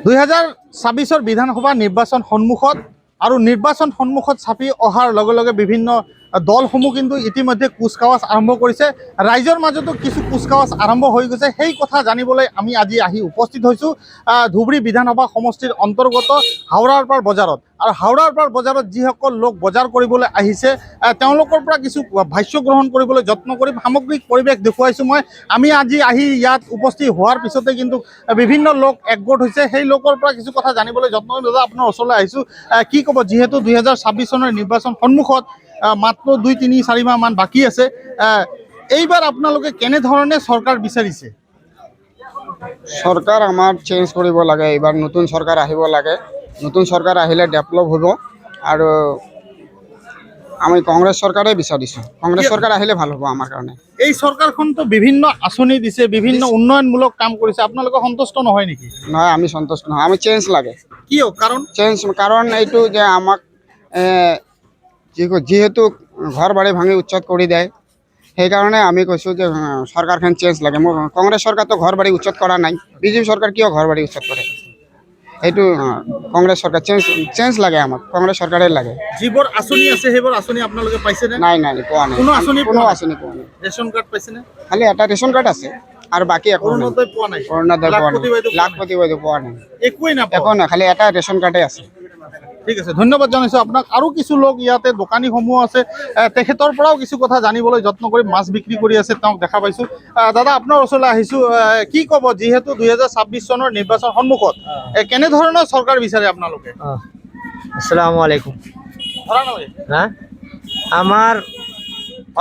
2026 বিধানসভা নিৰ্বাচন সন্মুখত আৰু নিৰ্বাচন সন্মুখত চাপি অহাৰ লগে লগে বিভিন্ন দলসমূহ কিন্তু ইতিমধ্যে কুচকাৱাজ আৰম্ভ কৰিছে। ৰাইজৰ মাজতো কিছু কুচকাৱাজ আৰম্ভ হৈ গৈছে। সেই কথা জানিবলৈ আমি আজি আহি উপস্থিত হৈছোঁ ধুবুৰী বিধানসভা সমষ্টিৰ অন্তৰ্গত হাওৰাৰ পাৰ বজাৰত। আৰু হাওৰাৰ পাৰ বজাৰত যিসকল লোক বজাৰ কৰিবলৈ আহিছে তেওঁলোকৰ পৰা কিছু ভাষ্য গ্ৰহণ কৰিবলৈ যত্ন কৰিম। সামগ্ৰিক পৰিৱেশ দেখুৱাইছোঁ মই। আমি আজি আহি ইয়াত উপস্থিত হোৱাৰ পিছতে কিন্তু বিভিন্ন লোক একগোট হৈছে। সেই লোকৰ পৰা কিছু কথা জানিবলৈ যত্ন কৰিম। দাদা, আপোনাৰ ওচৰলৈ আহিছোঁ, কি ক'ব? যিহেতু 2026 চনৰ নিৰ্বাচন সন্মুখত মাত্ৰ 2-3-4 মাহ মান বাকী আছে, এইবাৰ আপোনালোকে কেনেধৰণে চৰকাৰ বিচাৰিছে? চৰকাৰ আমাৰ চেঞ্জ কৰিব লাগে। এইবাৰ নতুন চৰকাৰ আহিব লাগে। নতুন চৰকাৰ আহিলে ডেভেলপ হ'ব। আৰু আমি কংগ্ৰেছ চৰকাৰে বিচাৰিছোঁ। কংগ্ৰেছ চৰকাৰ আহিলে ভাল হ'ব আমাৰ কাৰণে। এই চৰকাৰখনতো বিভিন্ন আঁচনি দিছে, বিভিন্ন উন্নয়নমূলক কাম কৰিছে, আপোনালোকে সন্তুষ্ট নহয় নেকি? নহয়, আমি সন্তুষ্ট নহয়। আমি চেঞ্জ লাগে। কিয় কাৰণ? কাৰণ এইটো যে আমাক যিহেতু ঘৰ বাৰী ভাঙি উচ্ছেদ কৰি দিয়ে, সেইকাৰণে আমি কৈছোঁ যে চৰকাৰখন চেঞ্জ লাগে। মোৰ কংগ্ৰেছ চৰকাৰটো ঘৰ বাৰী উচ্ছেদ কৰা নাই। বিজেপি চৰকাৰ কিয় ঘৰ বাৰী উচ্ছেদ কৰে? এইটো কংগ্ৰেছ চৰকাৰ চেঞ্জ লাগে আমাক। কংগ্ৰেছ চৰকাৰে লাগে। যিবোৰ আঁচনি আছে সেইবোৰ আঁচনি আপোনালোকে পাইছেনে? নাই, পোৱা নাই। কোনো আঁচনি পোৱা নাই। ৰেচন কাৰ্ড পাইছেনে? খালি এটা ৰেচন কাৰ্ড আছে আৰু বাকী একো নাই। অৰুণোদয় পোৱা নাই? অৰুণোদয় পোৱা নাই। লাখপতি বাইদেউ পোৱা নাই। একোৱেই নাপায়? একো নাই, খালি এটা ৰেচন কাৰ্ডে আছে। ঠিক আছে, ধন্যবাদ জনাইছোঁ আপোনাক। আৰু কিছু লোক ইয়াতে দোকানীসমূহ আছে, তেখেতৰ পৰাও কিছু কথা জানিবলৈ যত্ন কৰি মাছ বিক্ৰী কৰি আছে, তেওঁক দেখা পাইছোঁ। দাদা, আপোনাৰ ওচৰলৈ আহিছোঁ, কি ক'ব? যিহেতু 2026 চনৰ নিৰ্বাচন সন্মুখত কেনেধৰণৰ চৰকাৰ বিচাৰে আপোনালোকে? আসসালামু আলাইকুম। হ্যাঁ, আমার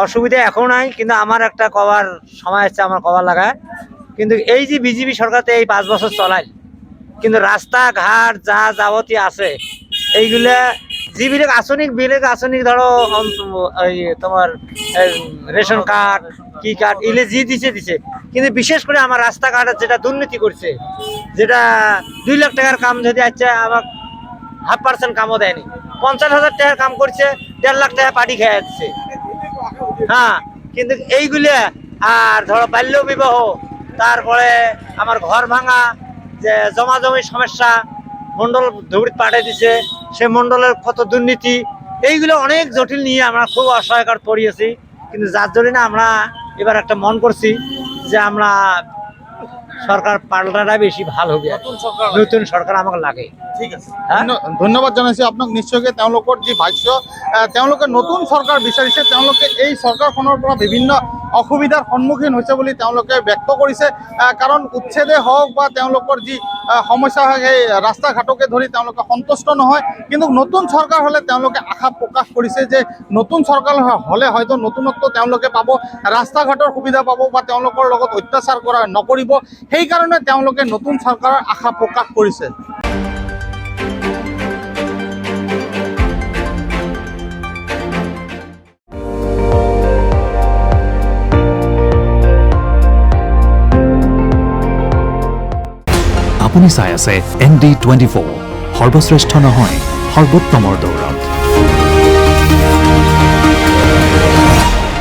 অসুবিধা এখন নাই, কিন্তু আমার একটা কবার সময় আসছে, আমার কবার লাগায়। কিন্তু এই যে বিজেপি সরকার এই 5 বছর চলায়, কিন্তু রাস্তাঘাট যা যাবতীয় আছে এইগুলা যিবিলাক আঁচনি ধরো তোমার রেশন কার্ড কি কার্ড এগুলো যি দিছে, কিন্তু বিশেষ করে আমার রাস্তাঘাটের যেটা দুর্নীতি করছে, যেটা 2 লাখ টাকার কাম যদি আছে আমার 0.5% কামও দেয়নি। 50,000 টাকার কাম করছে, 1.5 লাখ টাকা পাটি খেয়ে যাচ্ছে। হ্যাঁ, কিন্তু এইগুলা আর ধরো বাল্য বিবাহ, তারপরে আমার ঘর ভাঙা, যে জমাজমির সমস্যা মন্ডল ধুবড়ি পাঠিয়ে দিছে, সে মন্ডলের কত দুর্নীতি, এইগুলো অনেক জটিল নিয়ে আমরা খুব অসহায়কার পড়িয়েছি। কিন্তু যার জন্য আমরা এবার একটা মন করছি যে আমরা সরকার পাল্টাটা বেশি ভালো হবে। নতুন সরকার আমাকে লাগে। ঠিক আছে, ধন্যবাদ জনাইছোঁ আপোনাক। নিশ্চয়কৈ তেওঁলোকৰ যি ভাষ্য, তেওঁলোকে নতুন চৰকাৰ বিচাৰিছে। তেওঁলোকে এই চৰকাৰখনৰ পৰা বিভিন্ন অসুবিধাৰ সন্মুখীন হৈছে বুলি তেওঁলোকে ব্যক্ত কৰিছে। কাৰণ উচ্ছেদে হওক বা তেওঁলোকৰ যি সমস্যা হয়, সেই ৰাস্তা ঘাটকে ধৰি তেওঁলোকে সন্তুষ্ট নহয়। কিন্তু নতুন চৰকাৰ হ'লে তেওঁলোকে আশা প্ৰকাশ কৰিছে যে নতুন চৰকাৰ হ'লে হয়তো নতুনত্ব তেওঁলোকে পাব, ৰাস্তা ঘাটৰ সুবিধা পাব বা তেওঁলোকৰ লগত অত্যাচাৰ নকৰিব। সেইকাৰণে তেওঁলোকে নতুন চৰকাৰৰ আশা প্ৰকাশ কৰিছে। আপুনি চাই আছে ND24, সৰ্বশ্ৰেষ্ঠ নহয়, সৰ্বোত্তমৰ দৌৰত।